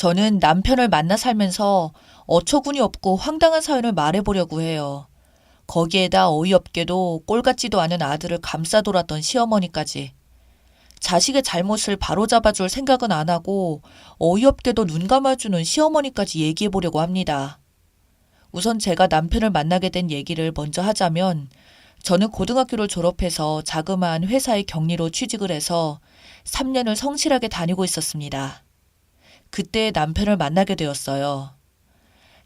저는 남편을 만나 살면서 어처구니 없고 황당한 사연을 말해보려고 해요. 거기에다 어이없게도 꼴 같지도 않은 아들을 감싸돌았던 시어머니까지. 자식의 잘못을 바로잡아줄 생각은 안 하고 어이없게도 눈 감아주는 시어머니까지 얘기해보려고 합니다. 우선 제가 남편을 만나게 된 얘기를 먼저 하자면, 저는 고등학교를 졸업해서 자그마한 회사의 격리로 취직을 해서 3년을 성실하게 다니고 있었습니다. 그때 남편을 만나게 되었어요.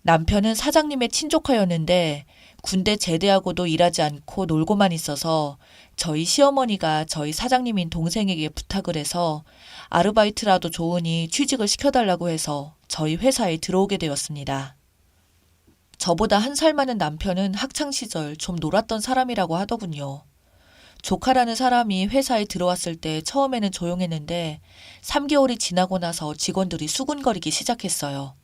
남편은 사장님의 친조카였는데 군대 제대하고도 일하지 않고 놀고만 있어서 저희 시어머니가 저희 사장님인 동생에게 부탁을 해서 아르바이트라도 좋으니 취직을 시켜달라고 해서 저희 회사에 들어오게 되었습니다. 저보다 한 살 많은 남편은 학창시절 좀 놀았던 사람이라고 하더군요. 조카라는 사람이 회사에 들어왔을 때 처음에는 조용했는데 3개월이 지나고 나서 직원들이 수군거리기 시작했어요.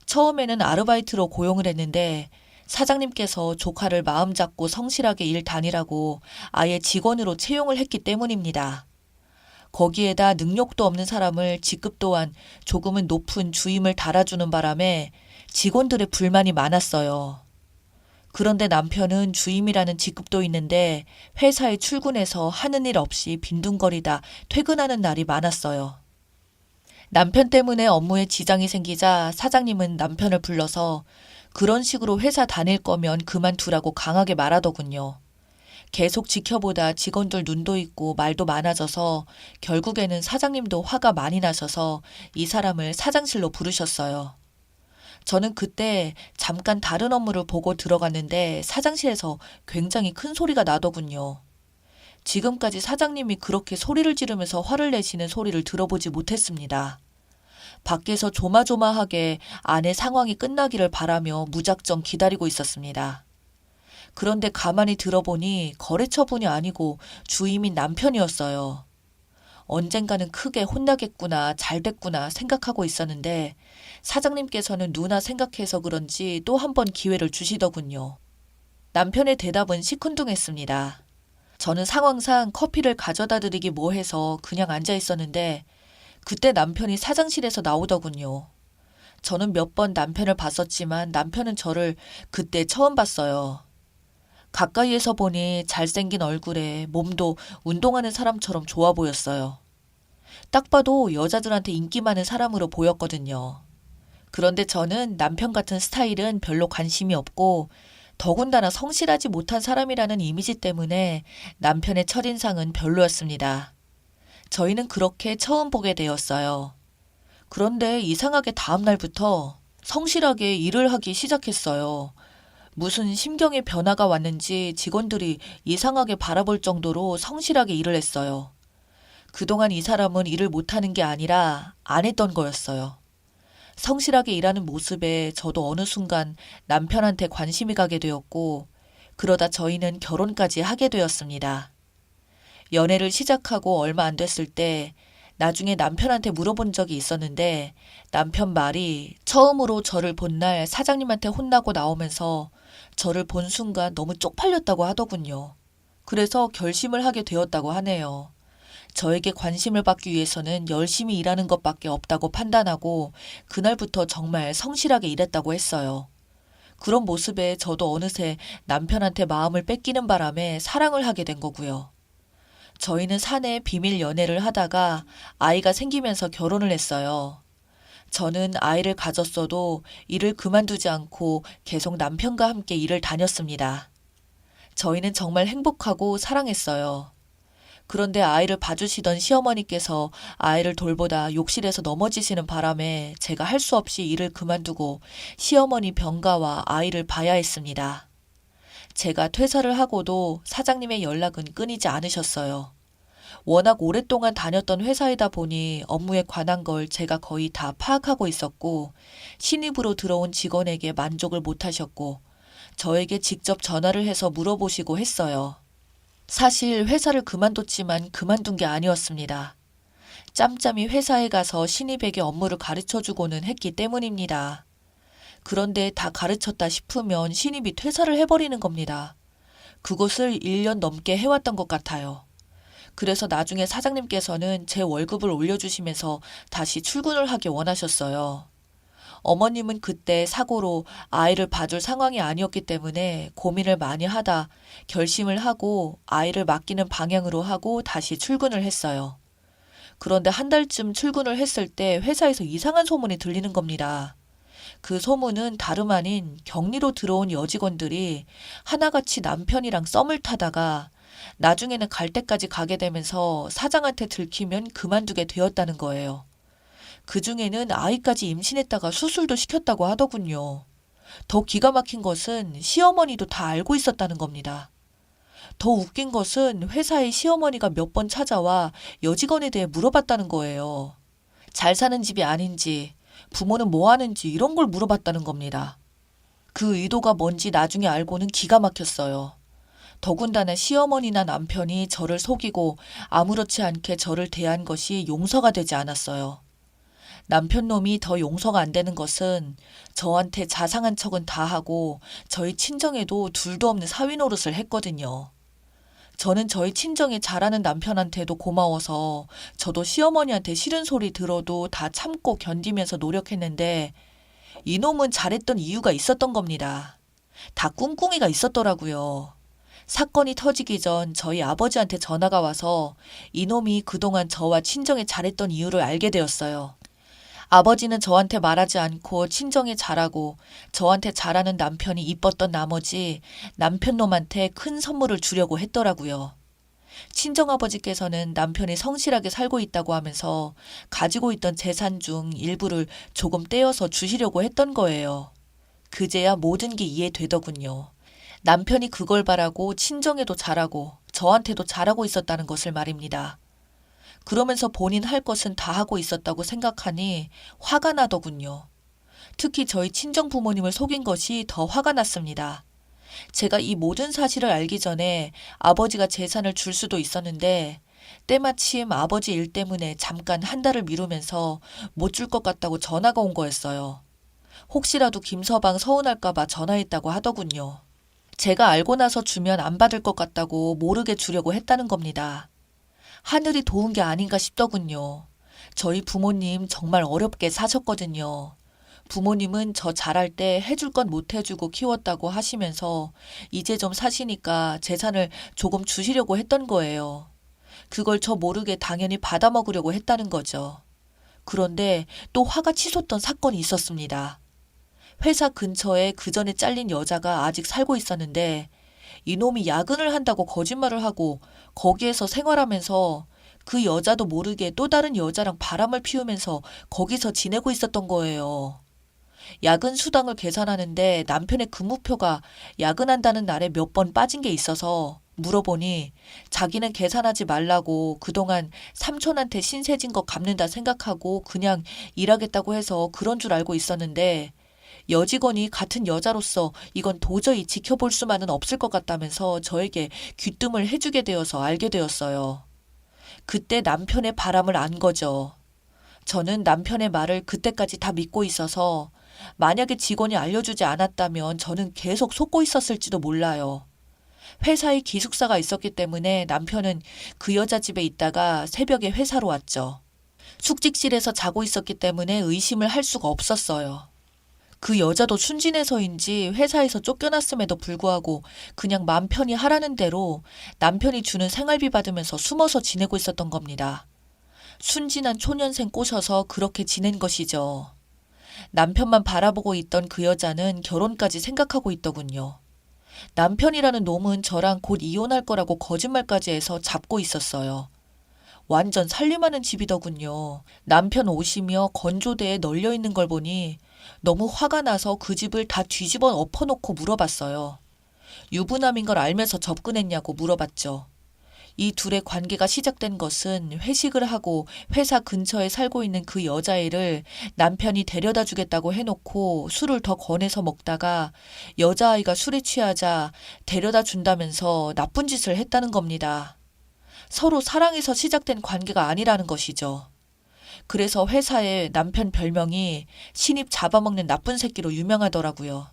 처음에는 아르바이트로 고용을 했는데 사장님께서 조카를 마음 잡고 성실하게 일 다니라고 아예 직원으로 채용을 했기 때문입니다. 거기에다 능력도 없는 사람을 직급 또한 조금은 높은 주임을 달아주는 바람에 직원들의 불만이 많았어요. 그런데 남편은 주임이라는 직급도 있는데 회사에 출근해서 하는 일 없이 빈둥거리다 퇴근하는 날이 많았어요. 남편 때문에 업무에 지장이 생기자 사장님은 남편을 불러서 그런 식으로 회사 다닐 거면 그만두라고 강하게 말하더군요. 계속 지켜보다 직원들 눈도 있고 말도 많아져서 결국에는 사장님도 화가 많이 나셔서 이 사람을 사장실로 부르셨어요. 저는 그때 잠깐 다른 업무를 보고 들어갔는데 사장실에서 굉장히 큰 소리가 나더군요. 지금까지 사장님이 그렇게 소리를 지르면서 화를 내시는 소리를 들어보지 못했습니다. 밖에서 조마조마하게 아내 상황이 끝나기를 바라며 무작정 기다리고 있었습니다. 그런데 가만히 들어보니 거래처분이 아니고 주임인 남편이었어요. 언젠가는 크게 혼나겠구나, 잘 됐구나 생각하고 있었는데 사장님께서는 누나 생각해서 그런지 또 한 번 기회를 주시더군요. 남편의 대답은 시큰둥했습니다. 저는 상황상 커피를 가져다 드리기 뭐해서 그냥 앉아 있었는데 그때 남편이 사장실에서 나오더군요. 저는 몇 번 남편을 봤었지만 남편은 저를 그때 처음 봤어요. 가까이에서 보니 잘생긴 얼굴에 몸도 운동하는 사람처럼 좋아 보였어요. 딱 봐도 여자들한테 인기 많은 사람으로 보였거든요. 그런데 저는 남편 같은 스타일은 별로 관심이 없고 더군다나 성실하지 못한 사람이라는 이미지 때문에 남편의 첫인상은 별로였습니다. 저희는 그렇게 처음 보게 되었어요. 그런데 이상하게 다음 날부터 성실하게 일을 하기 시작했어요. 무슨 심경의 변화가 왔는지 직원들이 이상하게 바라볼 정도로 성실하게 일을 했어요. 그동안 이 사람은 일을 못하는 게 아니라 안 했던 거였어요. 성실하게 일하는 모습에 저도 어느 순간 남편한테 관심이 가게 되었고, 그러다 저희는 결혼까지 하게 되었습니다. 연애를 시작하고 얼마 안 됐을 때 나중에 남편한테 물어본 적이 있었는데 남편 말이 처음으로 저를 본 날 사장님한테 혼나고 나오면서 저를 본 순간 너무 쪽팔렸다고 하더군요. 그래서 결심을 하게 되었다고 하네요. 저에게 관심을 받기 위해서는 열심히 일하는 것밖에 없다고 판단하고 그날부터 정말 성실하게 일했다고 했어요. 그런 모습에 저도 어느새 남편한테 마음을 뺏기는 바람에 사랑을 하게 된 거고요. 저희는 사내 비밀 연애를 하다가 아이가 생기면서 결혼을 했어요. 저는 아이를 가졌어도 일을 그만두지 않고 계속 남편과 함께 일을 다녔습니다. 저희는 정말 행복하고 사랑했어요. 그런데 아이를 봐주시던 시어머니께서 아이를 돌보다 욕실에서 넘어지시는 바람에 제가 할 수 없이 일을 그만두고 시어머니 병가와 아이를 봐야 했습니다. 제가 퇴사를 하고도 사장님의 연락은 끊이지 않으셨어요. 워낙 오랫동안 다녔던 회사이다 보니 업무에 관한 걸 제가 거의 다 파악하고 있었고 신입으로 들어온 직원에게 만족을 못하셨고 저에게 직접 전화를 해서 물어보시고 했어요. 사실 회사를 그만뒀지만 그만둔 게 아니었습니다. 짬짬이 회사에 가서 신입에게 업무를 가르쳐주고는 했기 때문입니다. 그런데 다 가르쳤다 싶으면 신입이 퇴사를 해버리는 겁니다. 그것을 1년 넘게 해왔던 것 같아요. 그래서 나중에 사장님께서는 제 월급을 올려주시면서 다시 출근을 하길 원하셨어요. 어머님은 그때 사고로 아이를 봐줄 상황이 아니었기 때문에 고민을 많이 하다 결심을 하고 아이를 맡기는 방향으로 하고 다시 출근을 했어요. 그런데 한 달쯤 출근을 했을 때 회사에서 이상한 소문이 들리는 겁니다. 그 소문은 다름 아닌 격리로 들어온 여직원들이 하나같이 남편이랑 썸을 타다가 나중에는 갈 때까지 가게 되면서 사장한테 들키면 그만두게 되었다는 거예요. 그중에는 아이까지 임신했다가 수술도 시켰다고 하더군요. 더 기가 막힌 것은 시어머니도 다 알고 있었다는 겁니다. 더 웃긴 것은 회사의 시어머니가 몇 번 찾아와 여직원에 대해 물어봤다는 거예요. 잘 사는 집이 아닌지, 부모는 뭐 하는지 이런 걸 물어봤다는 겁니다. 그 의도가 뭔지 나중에 알고는 기가 막혔어요. 더군다나 시어머니나 남편이 저를 속이고 아무렇지 않게 저를 대한 것이 용서가 되지 않았어요. 남편 놈이 더 용서가 안 되는 것은 저한테 자상한 척은 다 하고 저희 친정에도 둘도 없는 사위 노릇을 했거든요. 저는 저희 친정에 잘하는 남편한테도 고마워서 저도 시어머니한테 싫은 소리 들어도 다 참고 견디면서 노력했는데 이놈은 잘했던 이유가 있었던 겁니다. 다 꿍꿍이가 있었더라고요. 사건이 터지기 전 저희 아버지한테 전화가 와서 이놈이 그동안 저와 친정에 잘했던 이유를 알게 되었어요. 아버지는 저한테 말하지 않고 친정에 잘하고 저한테 잘하는 남편이 이뻤던 나머지 남편놈한테 큰 선물을 주려고 했더라고요. 친정아버지께서는 남편이 성실하게 살고 있다고 하면서 가지고 있던 재산 중 일부를 조금 떼어서 주시려고 했던 거예요. 그제야 모든 게 이해되더군요. 남편이 그걸 바라고 친정에도 잘하고 저한테도 잘하고 있었다는 것을 말입니다. 그러면서 본인 할 것은 다 하고 있었다고 생각하니 화가 나더군요. 특히 저희 친정 부모님을 속인 것이 더 화가 났습니다. 제가 이 모든 사실을 알기 전에 아버지가 재산을 줄 수도 있었는데 때마침 아버지 일 때문에 잠깐 한 달을 미루면서 못 줄 것 같다고 전화가 온 거였어요. 혹시라도 김서방 서운할까봐 전화했다고 하더군요. 제가 알고 나서 주면 안 받을 것 같다고 모르게 주려고 했다는 겁니다. 하늘이 도운 게 아닌가 싶더군요. 저희 부모님 정말 어렵게 사셨거든요. 부모님은 저 잘할 때 해줄 건 못 해주고 키웠다고 하시면서 이제 좀 사시니까 재산을 조금 주시려고 했던 거예요. 그걸 저 모르게 당연히 받아먹으려고 했다는 거죠. 그런데 또 화가 치솟던 사건이 있었습니다. 회사 근처에 그 전에 잘린 여자가 아직 살고 있었는데 이놈이 야근을 한다고 거짓말을 하고 거기에서 생활하면서 그 여자도 모르게 또 다른 여자랑 바람을 피우면서 거기서 지내고 있었던 거예요. 야근 수당을 계산하는데 남편의 근무표가 야근한다는 날에 몇 번 빠진 게 있어서 물어보니 자기는 계산하지 말라고 그동안 삼촌한테 신세진 거 갚는다 생각하고 그냥 일하겠다고 해서 그런 줄 알고 있었는데 여직원이 같은 여자로서 이건 도저히 지켜볼 수만은 없을 것 같다면서 저에게 귀뜸을 해주게 되어서 알게 되었어요. 그때 남편의 바람을 안 거죠. 저는 남편의 말을 그때까지 다 믿고 있어서 만약에 직원이 알려주지 않았다면 저는 계속 속고 있었을지도 몰라요. 회사에 기숙사가 있었기 때문에 남편은 그 여자 집에 있다가 새벽에 회사로 왔죠. 숙직실에서 자고 있었기 때문에 의심을 할 수가 없었어요. 그 여자도 순진해서인지 회사에서 쫓겨났음에도 불구하고 그냥 맘 편히 하라는 대로 남편이 주는 생활비 받으면서 숨어서 지내고 있었던 겁니다. 순진한 초년생 꼬셔서 그렇게 지낸 것이죠. 남편만 바라보고 있던 그 여자는 결혼까지 생각하고 있더군요. 남편이라는 놈은 저랑 곧 이혼할 거라고 거짓말까지 해서 잡고 있었어요. 완전 살림하는 집이더군요. 남편 옷이며 건조대에 널려 있는 걸 보니 너무 화가 나서 그 집을 다 뒤집어 엎어놓고 물어봤어요. 유부남인 걸 알면서 접근했냐고 물어봤죠. 이 둘의 관계가 시작된 것은 회식을 하고 회사 근처에 살고 있는 그 여자애를 남편이 데려다 주겠다고 해놓고 술을 더 권해서 먹다가 여자아이가 술에 취하자 데려다 준다면서 나쁜 짓을 했다는 겁니다. 서로 사랑해서 시작된 관계가 아니라는 것이죠. 그래서 회사에 남편 별명이 신입 잡아먹는 나쁜 새끼로 유명하더라고요.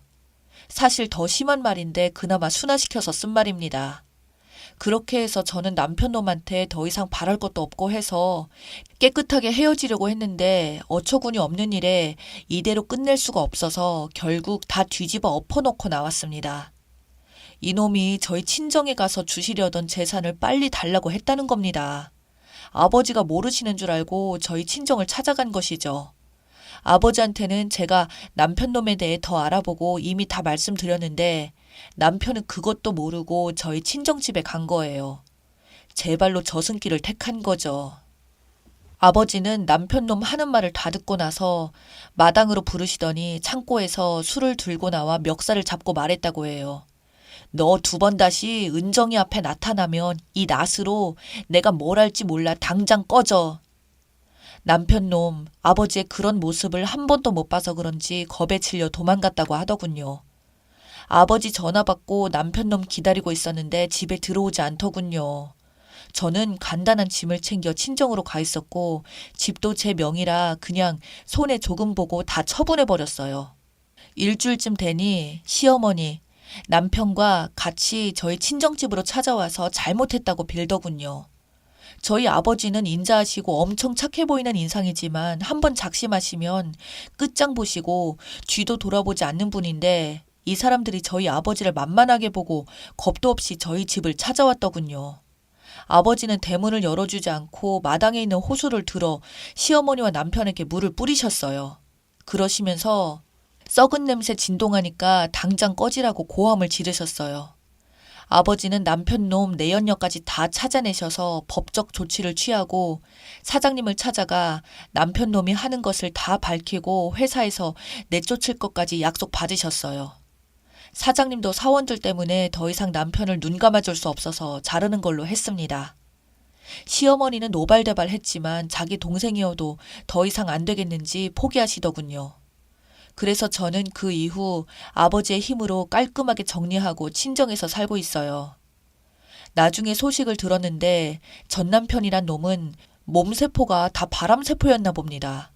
사실 더 심한 말인데 그나마 순화시켜서 쓴 말입니다. 그렇게 해서 저는 남편 놈한테 더 이상 바랄 것도 없고 해서 깨끗하게 헤어지려고 했는데 어처구니 없는 일에 이대로 끝낼 수가 없어서 결국 다 뒤집어 엎어놓고 나왔습니다. 이놈이 저희 친정에 가서 주시려던 재산을 빨리 달라고 했다는 겁니다. 아버지가 모르시는 줄 알고 저희 친정을 찾아간 것이죠. 아버지한테는 제가 남편 놈에 대해 더 알아보고 이미 다 말씀드렸는데 남편은 그것도 모르고 저희 친정집에 간 거예요. 제 발로 저승길을 택한 거죠. 아버지는 남편 놈 하는 말을 다 듣고 나서 마당으로 부르시더니 창고에서 술을 들고 나와 멱살을 잡고 말했다고 해요. 너 2번 다시 은정이 앞에 나타나면 이 낫으로 내가 뭘 할지 몰라 당장 꺼져. 남편 놈, 아버지의 그런 모습을 한 번도 못 봐서 그런지 겁에 질려 도망갔다고 하더군요. 아버지 전화 받고 남편 놈 기다리고 있었는데 집에 들어오지 않더군요. 저는 간단한 짐을 챙겨 친정으로 가 있었고 집도 제 명의라 그냥 손에 조금 보고 다 처분해버렸어요. 일주일쯤 되니 시어머니, 남편과 같이 저희 친정집으로 찾아와서 잘못했다고 빌더군요. 저희 아버지는 인자하시고 엄청 착해 보이는 인상이지만 한번 작심하시면 끝장 보시고 뒤도 돌아보지 않는 분인데 이 사람들이 저희 아버지를 만만하게 보고 겁도 없이 저희 집을 찾아왔더군요. 아버지는 대문을 열어주지 않고 마당에 있는 호수를 들어 시어머니와 남편에게 물을 뿌리셨어요. 그러시면서 썩은 냄새 진동하니까 당장 꺼지라고 고함을 지르셨어요. 아버지는 남편 놈 내연녀까지 다 찾아내셔서 법적 조치를 취하고 사장님을 찾아가 남편 놈이 하는 것을 다 밝히고 회사에서 내쫓을 것까지 약속 받으셨어요. 사장님도 사원들 때문에 더 이상 남편을 눈 감아줄 수 없어서 자르는 걸로 했습니다. 시어머니는 노발대발했지만 자기 동생이어도 더 이상 안 되겠는지 포기하시더군요. 그래서 저는 그 이후 아버지의 힘으로 깔끔하게 정리하고 친정에서 살고 있어요. 나중에 소식을 들었는데 전 남편이란 놈은 몸세포가 다 바람세포였나 봅니다.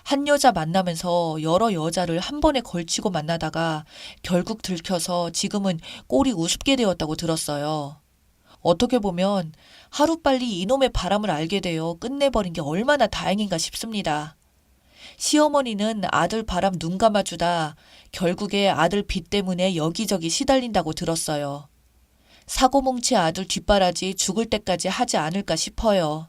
한 여자 만나면서 여러 여자를 한 번에 걸치고 만나다가 결국 들켜서 지금은 꼴이 우습게 되었다고 들었어요. 어떻게 보면 하루빨리 이놈의 바람을 알게 되어 끝내버린 게 얼마나 다행인가 싶습니다. 시어머니는 아들 바람 눈 감아주다 결국에 아들 빚 때문에 여기저기 시달린다고 들었어요. 사고뭉치 아들 뒷바라지 죽을 때까지 하지 않을까 싶어요.